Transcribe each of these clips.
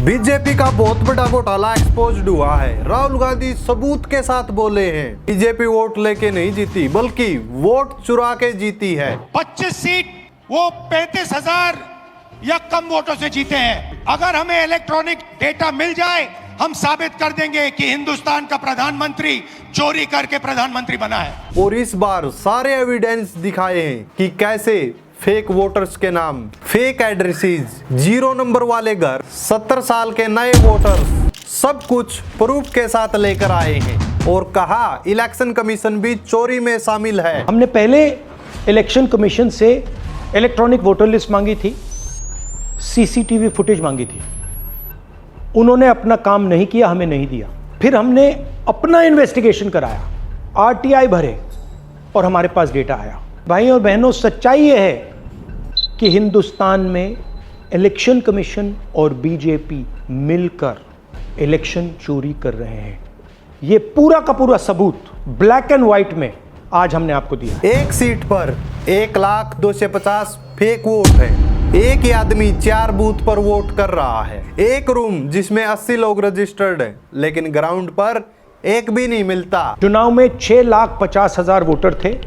BJP का बहुत बड़ा घोटाला एक्सपोज्ड हुआ है। राहुल गांधी सबूत के साथ बोले हैं, बीजेपी वोट लेके नहीं जीती बल्कि वोट चुरा के जीती है। 25 सीट वो 35,000 या कम वोटों से जीते हैं। अगर हमें इलेक्ट्रॉनिक डेटा मिल जाए, हम साबित कर देंगे कि हिंदुस्तान का प्रधानमंत्री चोरी करके प्रधानमंत्री बना है। और इस बार सारे एविडेंस दिखाए हैं कि कैसे फेक वोटर्स के नाम, फेक एड्रेसेस, 0 नंबर वाले घर, 70 साल के नए वोटर्स, सब कुछ प्रूफ के साथ लेकर आए हैं और कहा इलेक्शन कमीशन भी चोरी में शामिल है। हमने पहले इलेक्शन कमीशन से इलेक्ट्रॉनिक वोटर लिस्ट मांगी थी, सीसीटीवी फुटेज मांगी थी। उन्होंने अपना काम नहीं किया, हमें नहीं दिया। फिर हमने अपना इन्वेस्टिगेशन कराया, आरटीआई भरे और हमारे पास डेटा आया। भाई और बहनों, सच्चाई यह है कि हिंदुस्तान में इलेक्शन कमीशन और बीजेपी मिलकर इलेक्शन चोरी कर रहे हैं। ये पूरा का पूरा सबूत ब्लैक एंड व्हाइट में आज हमने आपको दिया। एक सीट पर 1,0250 फेक वोट है। एक ही आदमी 4 बूथ पर वोट कर रहा है। एक रूम जिसमें 80 लोग रजिस्टर्ड है, लेकिन ग्राउंड पर एक भी नहीं मिलता। चुनाव में 6,50,000 वोटर थे,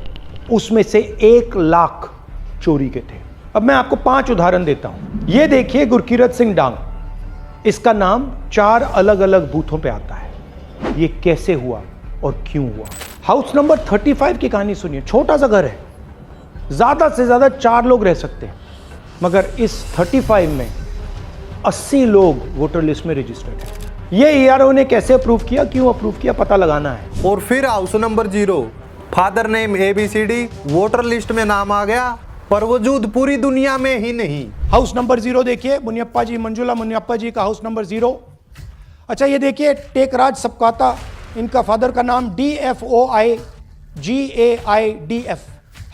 उसमें से 1 लाख चोरी के थे। अब मैं आपको 5 उदाहरण देता हूं। ये देखिए गुरकीरत सिंह डांग, इसका नाम 4 अलग अलग बूथों पे आता है। ये कैसे हुआ और क्यों हुआ? हाउस नंबर 35 की कहानी सुनिए। छोटा सा घर है, ज्यादा से ज्यादा 4 लोग रह सकते हैं, मगर इस 35 में 80 लोग वोटर लिस्ट में रजिस्टर्ड है। ये ईआरओ ने कैसे अप्रूव किया, क्यों अप्रूव किया, पता लगाना है। और फिर house number 0, father name ABCD, voter list में नाम आ गया पर वजूद पूरी दुनिया में ही नहीं। हाउस नंबर 0 देखिए, मुनियप्पा जी, मंजुला मुनियप्पा जी का हाउस नंबर 0। अच्छा, ये देखिए टेकराज सबकाता, इनका फादर का नाम DFOIGAIDF,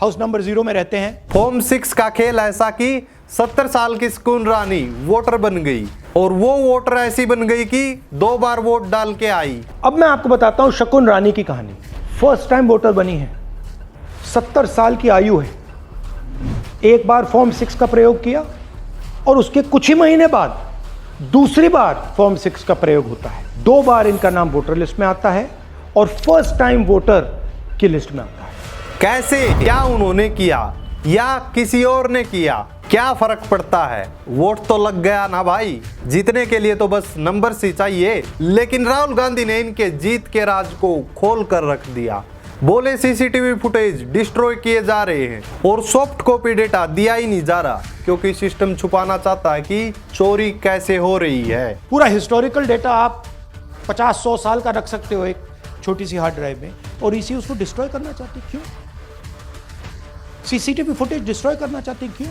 हाउस नंबर 0 में रहते हैं। फॉर्म 6 का खेल ऐसा कि 70 साल की शकुन रानी वोटर बन गई और वो वोटर ऐसी बन गई कि 2 बार वोट डाल के आई। अब मैं आपको बताता हूं शकुन रानी की कहानी। फर्स्ट टाइम वोटर बनी है, 70 साल की आयु है। एक बार फॉर्म 6 का प्रयोग किया और उसके कुछ ही महीने बाद दूसरी बार फॉर्म 6 का प्रयोग होता है। 2 बार इनका नाम वोटर लिस्ट में आता है और फर्स्ट टाइम वोटर की लिस्ट में आता है। कैसे, क्या उन्होंने किया या किसी और ने किया, क्या फर्क पड़ता है? वोट तो लग गया ना भाई। जीतने के लिए तो बस नंबर ही चाहिए। लेकिन राहुल गांधी ने इनके जीत के राज को खोल कर रख दिया। बोले सीसीटीवी फुटेज डिस्ट्रॉय किए जा रहे हैं और सॉफ्ट कॉपी डेटा दिया ही नहीं जा रहा, क्योंकि सिस्टम छुपाना चाहता है कि चोरी कैसे हो रही है। पूरा हिस्टोरिकल डेटा आप 50-100 साल का रख सकते हो एक छोटी सी हार्ड ड्राइव में, और इसी उसको डिस्ट्रॉय करना चाहते क्यों? सीसीटीवी फुटेज डिस्ट्रॉय करना चाहते क्यों?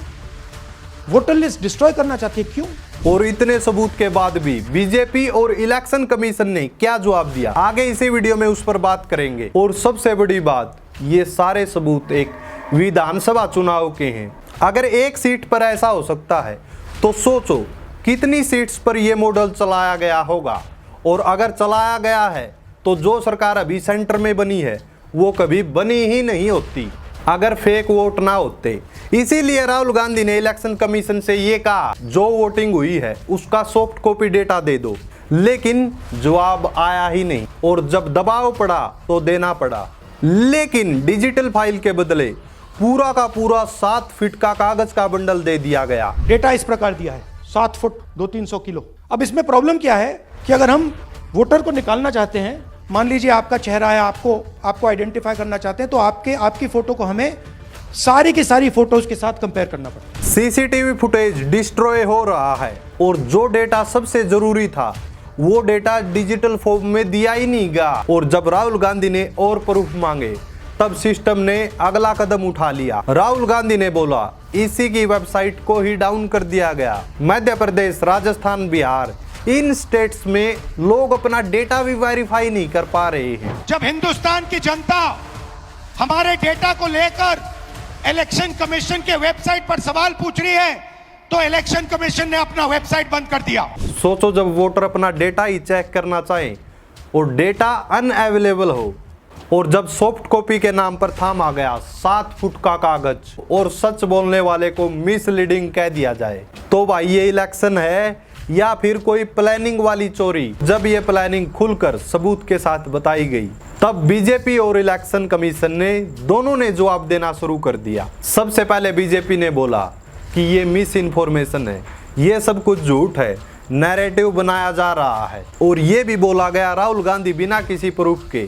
वोटर लिस्ट डिस्ट्रॉय करना चाहते क्यों? और इतने सबूत के बाद भी बीजेपी और इलेक्शन कमीशन ने क्या जवाब दिया, आगे इसी वीडियो में उस पर बात करेंगे। और सबसे बड़ी बात, ये सारे सबूत एक विधानसभा चुनाव के हैं। अगर एक सीट पर ऐसा हो सकता है तो सोचो कितनी सीट्स पर यह मॉडल चलाया गया होगा। और अगर चलाया गया है तो जो सरकार अभी सेंटर में बनी है वो कभी बनी ही नहीं होती अगर फेक वोट ना होते। इसीलिए राहुल गांधी ने इलेक्शन कमीशन से ये कहा, जो वोटिंग हुई है उसका सॉफ्ट कॉपी डेटा दे दो। लेकिन जवाब आया ही नहीं और जब दबाव पड़ा तो देना पड़ा। लेकिन डिजिटल फाइल के बदले पूरा का पूरा 7 फीट का कागज का बंडल दे दिया गया। डेटा इस प्रकार दिया है, 7 फुट 200-300 किलो। अब इसमें प्रॉब्लम क्या है कि अगर हम वोटर को निकालना चाहते हैं, मान लीजिए आपका चेहरा है, आपको आइडेंटिफाई करना चाहते हैं, तो आपकी फोटो को हमें सारी की सारी फोटोज के साथ कंपेयर करना पड़ता है। सीसीटीवी फुटेज डिस्ट्रॉय हो रहा है और जो डेटा सबसे जरूरी था वो डेटा डिजिटल फॉर्म में दिया ही नहीं गया। और जब राहुल गांधी ने और प्रूफ मांगे तब सिस्टम ने अगला कदम उठा लिया। राहुल गांधी ने बोला इसी की वेबसाइट को ही डाउन कर दिया गया। मध्य प्रदेश, राजस्थान, बिहार, इन स्टेट्स में लोग अपना डेटा भी वेरीफाई नहीं कर पा रहे हैं। जब हिंदुस्तान की जनता हमारे डेटा को लेकर इलेक्शन कमीशन के वेबसाइट पर सवाल पूछ रही है, तो इलेक्शन कमीशन ने अपना वेबसाइट बंद कर दिया। सोचो, जब वोटर अपना डेटा ही चेक करना चाहे और डेटा अनअवेलेबल हो, और जब सॉफ्ट कॉपी के नाम पर थामा गया 7 फुट का कागज और सच बोलने वाले को मिसलीडिंग कह दिया जाए, तो भाई ये इलेक्शन है या फिर कोई प्लानिंग वाली चोरी। जब ये प्लानिंग खुलकर सबूत के साथ बताई गई तब बीजेपी और इलेक्शन कमीशन ने दोनों ने जवाब देना शुरू कर दिया। सबसे पहले बीजेपी ने बोला कि ये मिस इन्फॉर्मेशन है, ये सब कुछ झूठ है, नैरेटिव बनाया जा रहा है। और ये भी बोला गया राहुल गांधी बिना किसी प्रूफ के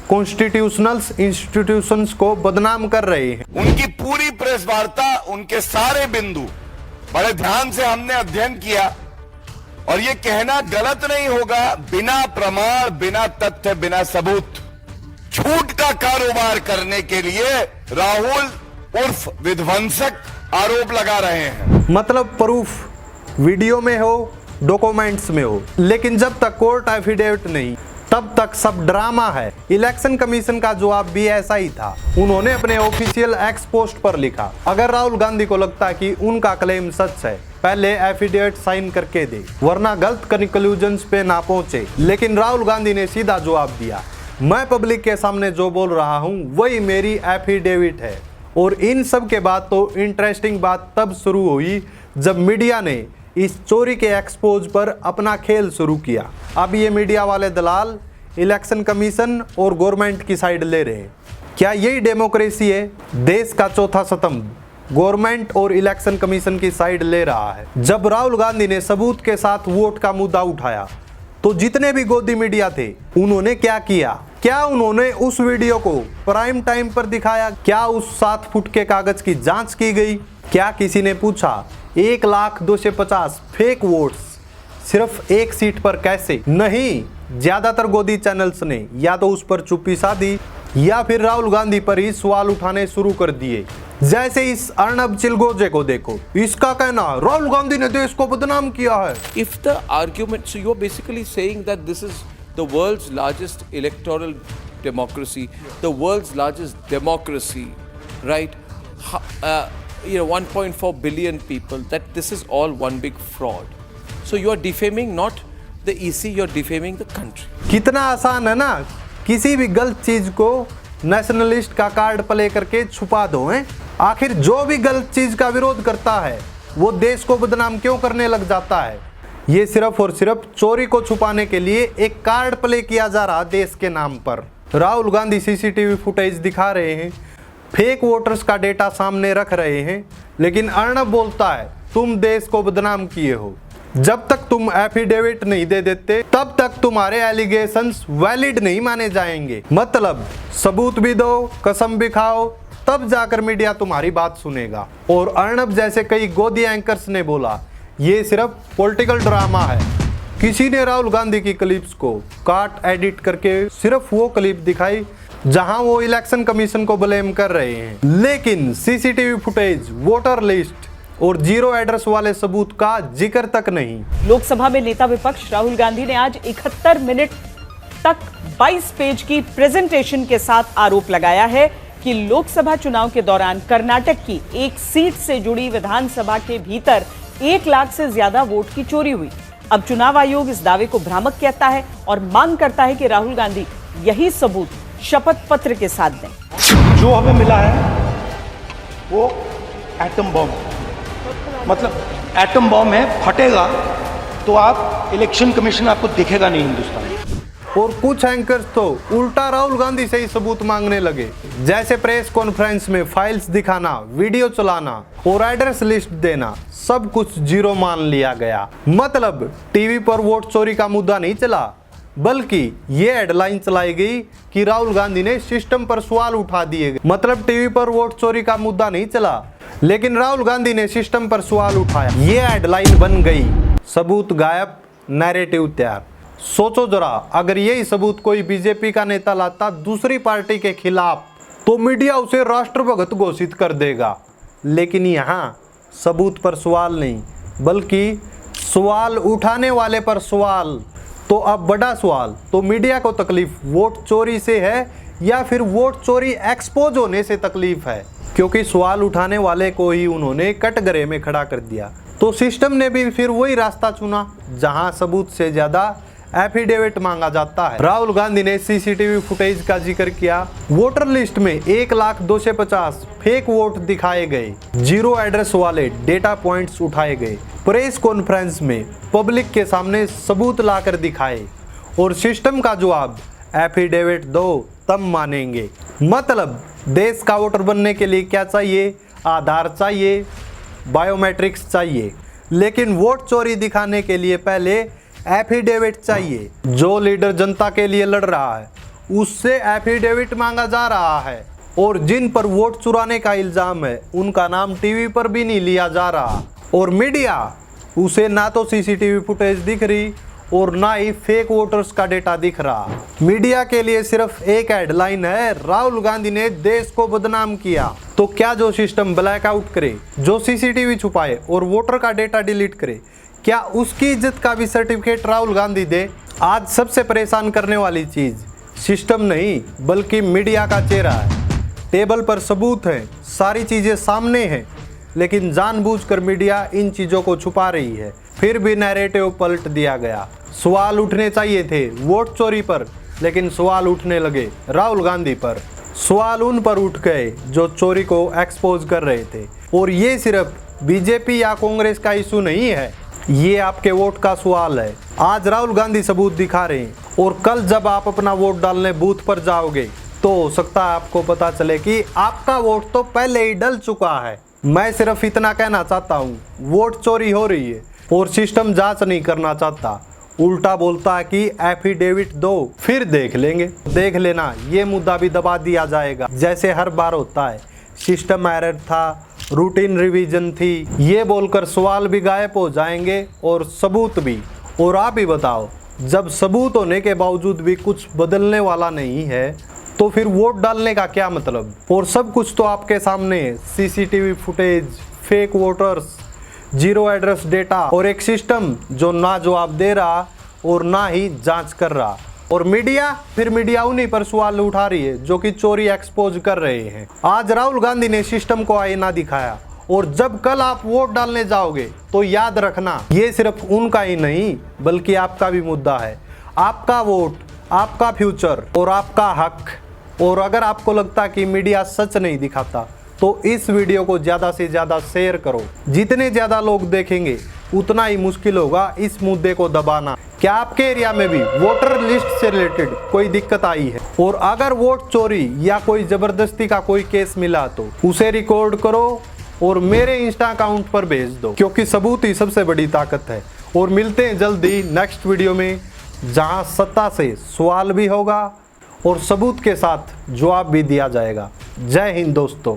कॉन्स्टिट्यूशनल इंस्टीट्यूशंस को बदनाम कर रहे हैं। उनकी पूरी प्रेस वार्ता, उनके सारे बिंदु बड़े ध्यान से हमने अध्ययन किया और ये कहना गलत नहीं होगा, बिना प्रमाण, बिना तथ्य, बिना सबूत झूठ का कारोबार करने के लिए राहुल उर्फ विध्वंसक आरोप लगा रहे हैं। मतलब प्रूफ वीडियो में हो, डॉक्यूमेंट्स में हो, लेकिन जब तक कोर्ट एफिडेविट नहीं तब तक सब ड्रामा है। इलेक्शन कमीशन का जवाब भी ऐसा ही था। उन्होंने अपने ऑफिशियल एक्स पोस्ट पर लिखा, अगर राहुल गांधी को लगता है कि उनका क्लेम सच है, पहले एफिडेविट साइन करके दे, वरना गलत कंक्लूजन्स पे ना पहुंचे। लेकिन राहुल गांधी ने सीधा जवाब दिया, मैं पब्लिक के सामने जो बोल रहा हूं वही मेरी एफिडेविट है। और इन सब के बाद तो इंटरेस्टिंग बात तब शुरू हुई जब मीडिया ने इस चोरी के एक्सपोज पर अपना खेल शुरू किया। अब ये मीडिया वाले दलाल इलेक्शन कमीशन और गवर्नमेंट की साइड ले रहे हैं। क्या यही डेमोक्रेसी है? देश का चौथा स्तंभ गवर्नमेंट और इलेक्शन कमीशन की साइड ले रहा है। जब राहुल गांधी ने सबूत के साथ वोट का मुद्दा उठाया तो जितने भी गोदी मीडिया थे उन्होंने क्या किया? क्या उन्होंने उस वीडियो को प्राइम टाइम पर दिखाया? क्या उस 7 फुट के कागज की जांच की गई? क्या किसी ने पूछा 1,250 फेक वोट्स सिर्फ एक सीट पर कैसे? नहीं, ज्यादातर गोदी चैनल्स ने या तो उस पर चुप्पी साधी या फिर राहुल गांधी पर ही सवाल उठाने शुरू कर दिए। जैसे इस अर्नब चिलगोजे को देखो, इसका कहना राहुल गांधी ने देश को बदनाम किया है। If the argument, so you're basically saying that this is the world's largest electoral democracy, the world's largest democracy, right? 1.4 billion people, that this is all one big fraud. So you are defaming not the EC, you're defaming the country. कितना आसान है ना, किसी भी गलत चीज को nationalist का कार्ड प्ले करके छुपा दो। हैं आखिर जो भी गलत चीज का विरोध करता है वो देश को बदनाम क्यों करने लग जाता है? ये सिर्फ और सिर्फ चोरी को छुपाने के लिए एक कार्ड प्ले किया जा रहा देश के नाम पर। राहुल गांधी सीसीटीवी फुटेज दिखा रहे हैं, फेक वोटर्स का डेटा सामने रख रहे हैं, लेकिन अर्नब बोलता है तुम देश को बदनाम किए हो। जब तक तुम एफिडेविट नहीं दे देते तब तक तुम्हारे एलिगेशंस वैलिड नहीं माने जाएंगे। मतलब सबूत भी दो, कसम भी खाओ, तब जाकर मीडिया तुम्हारी बात सुनेगा। और अर्नब जैसे कई गोदी एंकर्स ने बोला, ये सिर्फ पॉलिटिकल ड्रामा है। किसी ने राहुल गांधी की क्लिप्स को काट एडिट करके सिर्फ वो क्लिप दिखाई जहां वो इलेक्शन कमीशन को ब्लेम कर रहे हैं, लेकिन सीसीटीवी फुटेज, वोटर लिस्ट और जीरो एड्रेस वाले सबूत का जिक्र तक नहीं। लोकसभा में नेता विपक्ष राहुल गांधी ने आज 71 मिनट तक 22 पेज की प्रेजेंटेशन के साथ आरोप लगाया है कि लोकसभा चुनाव के दौरान कर्नाटक की एक सीट से जुड़ी विधानसभा के भीतर 1 लाख से ज्यादा वोट की चोरी हुई। अब चुनाव आयोग इस दावे को भ्रामक कहता है और मांग करता है कि राहुल गांधी यही सबूत शपथ पत्र के साथ दें। जो हमें मिला है वो एटम बॉम्ब, मतलब एटम बॉम्ब है, फटेगा तो आप इलेक्शन कमीशन आपको दिखेगा नहीं हिंदुस्तान। और कुछ एंकर्स तो उल्टा राहुल गांधी से ही सबूत मांगने लगे, जैसे प्रेस कॉन्फ्रेंस में फाइल्स दिखाना, वीडियो चलाना और एड्रेस लिस्ट देना, सब कुछ जीरो मान लिया गया। मतलब टीवी पर वोट चोरी का मुद्दा नहीं चला, बल्कि ये हेडलाइन चलाई गई कि राहुल गांधी ने सिस्टम पर सवाल उठा दिए गए। मतलब टीवी पर वोट चोरी का मुद्दा नहीं चला, लेकिन राहुल गांधी ने सिस्टम पर सवाल उठाया, ये हेडलाइन बन गई। सबूत गायब, नैरेटिव तैयार। सोचो जरा, अगर यही सबूत कोई बीजेपी का नेता लाता दूसरी पार्टी के खिलाफ तो मीडिया उसे राष्ट्रभगत घोषित कर देगा। लेकिन यहाँ सबूत पर सवाल नहीं, बल्कि सवाल उठाने वाले पर सवाल। तो अब बड़ा सवाल, तो मीडिया को तकलीफ वोट चोरी से है या फिर वोट चोरी एक्सपोज होने से तकलीफ है? क्योंकि सवाल उठाने वाले को ही उन्होंने कटघरे में खड़ा कर दिया। तो सिस्टम ने भी फिर वही रास्ता चुना जहां सबूत से ज़्यादा एफिडेविट मांगा जाता है। राहुल गांधी ने सीसीटीवी फुटेज का जिक्र किया। वोटर लिस्ट में 1,250,000 फेक वोट दिखाए गए, 0 एड्रेस वाले डेटा पॉइंट्स उठाए गए, प्रेस कॉन्फ्रेंस में पब्लिक के सामने सबूत लाकर दिखाए और सिस्टम का जवाब एफिडेविट दो तब मानेंगे। मतलब देश का वोटर बनने के लिए क्या चाहिए? आधार चाहिए, बायोमेट्रिक्स चाहिए, लेकिन वोट चोरी दिखाने के लिए पहले एफिडेविट चाहिए। जो लीडर जनता के लिए लड़ रहा है उससे एफिडेविट मांगा जा रहा है और जिन पर वोट चुराने का इल्जाम है उनका नाम टीवी पर भी नहीं लिया जा रहा। और मीडिया, उसे ना तो सीसीटीवी फुटेज दिख रही और ना ही फेक वोटर्स का डेटा दिख रहा। मीडिया के लिए सिर्फ एक हेडलाइन है, राहुल गांधी ने देश को बदनाम किया। तो क्या जो सिस्टम ब्लैकआउट करे, जो सीसीटीवी छुपाए और वोटर का डेटा डिलीट करे, क्या उसकी इज्जत का भी सर्टिफिकेट राहुल गांधी दे? आज सबसे परेशान करने वाली चीज सिस्टम नहीं बल्कि मीडिया का चेहरा है। टेबल पर सबूत है, सारी चीजें सामने हैं, लेकिन जानबूझकर मीडिया इन चीजों को छुपा रही है। फिर भी नैरेटिव पलट दिया गया। सवाल उठने चाहिए थे वोट चोरी पर, लेकिन सवाल उठने लगे राहुल गांधी पर। सवाल उन पर उठ गए जो चोरी को एक्सपोज कर रहे थे। और ये सिर्फ बीजेपी या कांग्रेस का इशू नहीं है, ये आपके वोट का सवाल है। आज राहुल गांधी सबूत दिखा रहे हैं और कल जब आप अपना वोट डालने बूथ पर जाओगे तो हो सकता है आपको पता चले कि आपका वोट तो पहले ही डल चुका है। मैं सिर्फ इतना कहना चाहता हूँ, वोट चोरी हो रही है और सिस्टम जांच नहीं करना चाहता, उल्टा बोलता है कि एफिडेविट दो फिर देख लेंगे। देख लेना, ये मुद्दा भी दबा दिया जाएगा जैसे हर बार होता है। सिस्टम एरर था, रूटीन रिवीजन थी, ये बोलकर सवाल भी गायब हो जाएंगे और सबूत भी। और आप ही बताओ, जब सबूत होने के बावजूद भी कुछ बदलने वाला नहीं है तो फिर वोट डालने का क्या मतलब? और सब कुछ तो आपके सामने है, CCTV footage, fake voters, 0 address data और एक सिस्टम जो ना जवाब दे रहा और ना ही जांच कर रहा। और मीडिया, फिर मीडिया उन्हीं पर सवाल उठा रही है जो कि चोरी एक्सपोज कर रहे हैं। आज राहुल गांधी ने सिस्टम को आईना दिखाया और जब कल आप वोट डालने जाओगे तो याद रखना, ये सिर्फ उनका ही नहीं बल्कि आपका भी मुद्दा है। आपका वोट, आपका फ्यूचर और आपका हक। और अगर आपको लगता कि मीडिया सच नहीं दिखाता तो इस वीडियो को ज़्यादा से ज़्यादा शेयर करो। जितने ज़्यादा लोग देखेंगे उतना ही मुश्किल होगा इस मुद्दे को दबाना। क्या आपके एरिया में भी वोटर लिस्ट से रिलेटेड कोई दिक्कत आई है? और अगर वोट चोरी या कोई ज़बरदस्ती का कोई केस मिला तो उसे रिकॉर्ड करो और मेरे इंस्टा अकाउंट पर भेज दो, क्योंकि सबूत ही सबसे बड़ी ताकत है। और मिलते हैं जल्दी नेक्स्ट वीडियो में, जहां सत्ता से सवाल भी होगा और सबूत के साथ जवाब भी दिया जाएगा। जय हिंद दोस्तों।